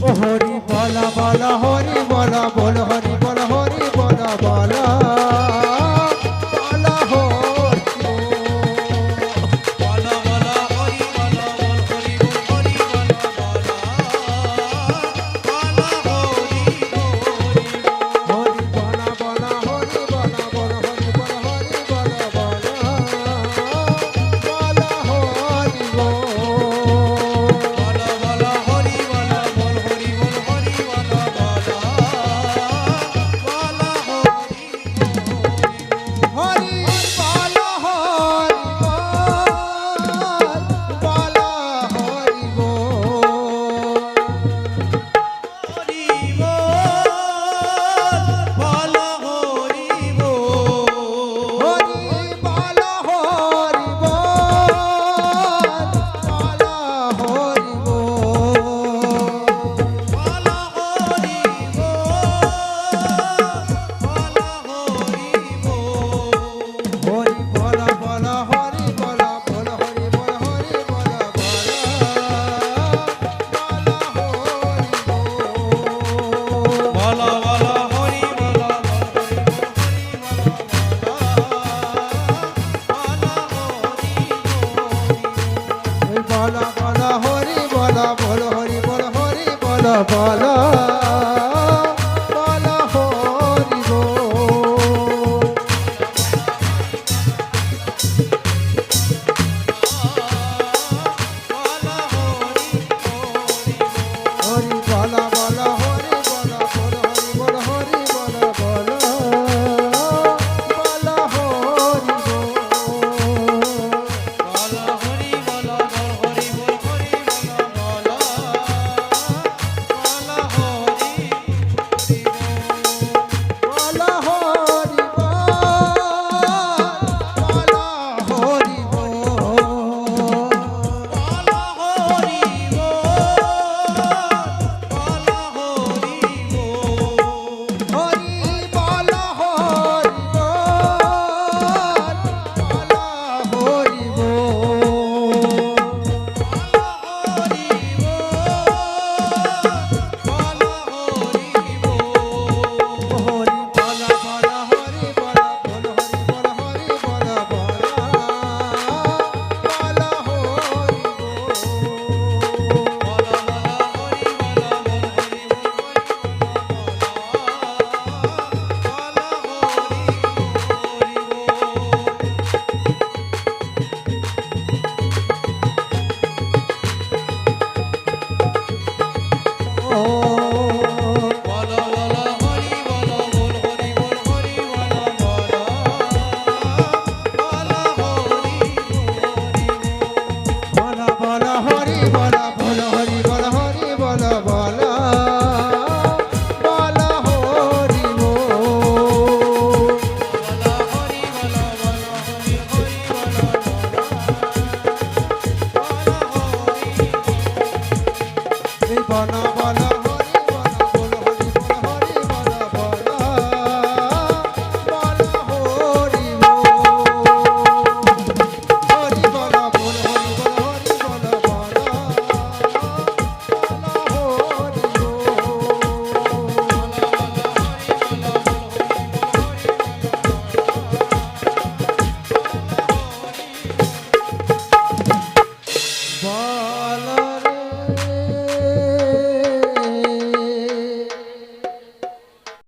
ও হরি বলা বলা হরি বলা বল হরি বল হরি বলা বলা বলা হরি বলা বলা হরি বলা বল হরি বল হরি বলা বলা হরি হরি বলা বলা হরি বলা বল হরি বল হরি বলা বলা বলা হরি বলা বলা হরি বলা বল হরি বল হরি বলা বলা বলা হরি হরি বলা হরি বলা হরি বলা বলা হরি হরি বলা বলা হরি বলা বল হরি বল হরি বলা বলা বলা হরি বলা হরি বলা হরি হরি বলা হরি বলা হরি হরি বলা বলা হরি বলা বল হরি বল হরি বলা বলা বলা হরি বলা বলা হরি বলা বল হরি বল হরি বলা বলা বলা হরি বলা